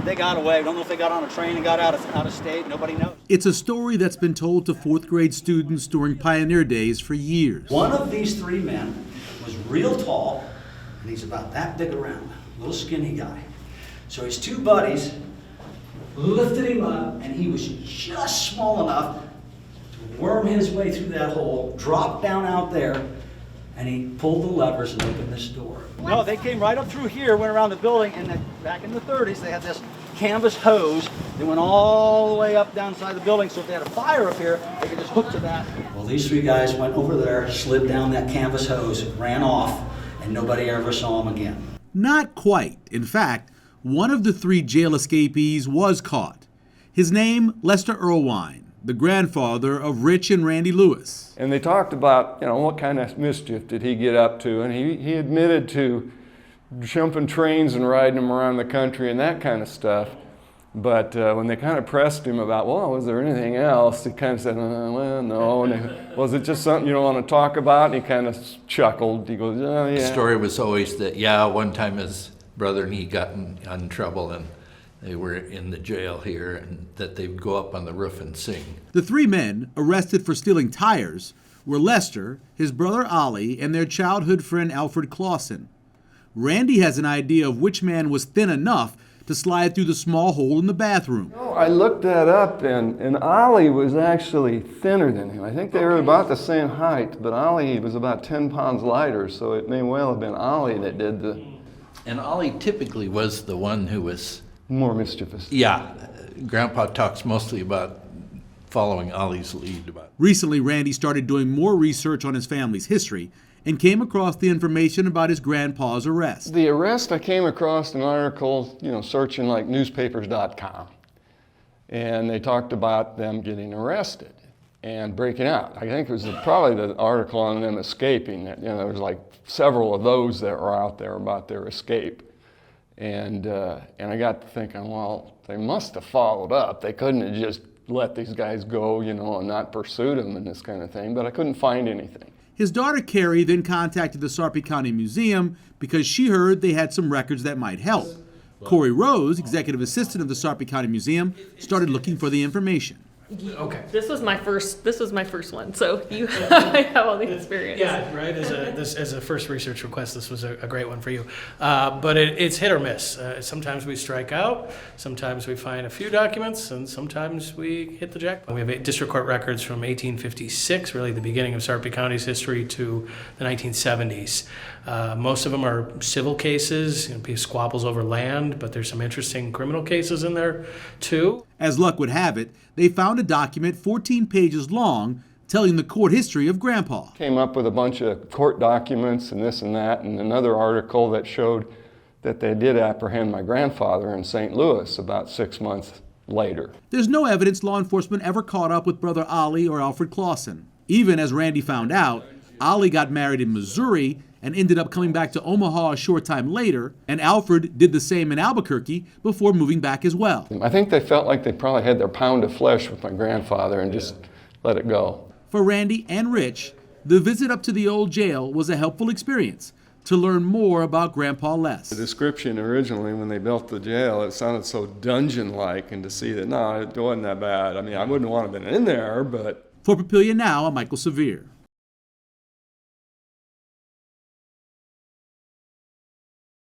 They got away. Don't know if they got on a train and got out of state. Nobody knows. It's a story that's been told to fourth grade students during Pioneer Days for years. One of these three men was real tall, and he's about that big around, little skinny guy. So his two buddies lifted him up, and he was just small enough to worm his way through that hole, drop down out there, and he pulled the levers and opened this door. No, they came right up through here, went around the building, and then back in the 30s, they had this canvas hose that went all the way up down inside the building, so if they had a fire up here, they could just hook to that. Well, these three guys went over there, slid down that canvas hose, ran off, and nobody ever saw them again. Not quite. In fact, one of the three jail escapees was caught. His name, Lester Irwine, the grandfather of Rich and Randy Lewis. And they talked about, what kind of mischief did he get up to, and he admitted to jumping trains and riding them around the country and that kind of stuff. But when they kind of pressed him about, well, was there anything else? He kind of said, well, no. And was it just something you don't want to talk about? And he kind of chuckled. He goes, oh, yeah. The story was always that, one time his brother and he got in trouble and they were in the jail here, and that they'd go up on the roof and sing. The three men arrested for stealing tires were Lester, his brother Ollie, and their childhood friend Alfred Clausen. Randy has an idea of which man was thin enough to slide through the small hole in the bathroom. I looked that up, and Ollie was actually thinner than him. I think they were about the same height, but Ollie was about 10 pounds lighter, so it may well have been Ollie that did the... And Ollie typically was the one who was... more mischievous. Yeah. Grandpa talks mostly about following Ollie's lead. Recently, Randy started doing more research on his family's history and came across the information about his grandpa's arrest. The arrest, I came across an article, searching like newspapers.com. And they talked about them getting arrested and breaking out. I think it was probably the article on them escaping. There was like several of those that were out there about their escape. And I got to thinking, well, they must have followed up. They couldn't have just let these guys go, and not pursue them and this kind of thing, but I couldn't find anything. His daughter Carrie then contacted the Sarpy County Museum because she heard they had some records that might help. Corey Rose, executive assistant of the Sarpy County Museum, started looking for the information. Okay. This was my first one, so you have all the experience. Yeah, right. As a first research request, this was a great one for you. But it's hit or miss. Sometimes we strike out, sometimes we find a few documents, and sometimes we hit the jackpot. We have district court records from 1856, really the beginning of Sarpy County's history, to the 1970s. Most of them are civil cases, squabbles over land, but there's some interesting criminal cases in there too. As luck would have it, they found a document 14 pages long telling the court history of Grandpa. Came up with a bunch of court documents and this and that, and another article that showed that they did apprehend my grandfather in St. Louis about 6 months later. There's no evidence law enforcement ever caught up with brother Ollie or Alfred Clausen. Even as Randy found out, Ollie got married in Missouri and ended up coming back to Omaha a short time later, and Alfred did the same in Albuquerque before moving back as well. I think they felt like they probably had their pound of flesh with my grandfather and just let it go. For Randy and Rich, the visit up to the old jail was a helpful experience to learn more about Grandpa Les. The description originally when they built the jail, it sounded so dungeon-like, and to see that, no, it wasn't that bad. I mean, I wouldn't want to have been in there, but... For Papillion Now, I'm Michael Severe.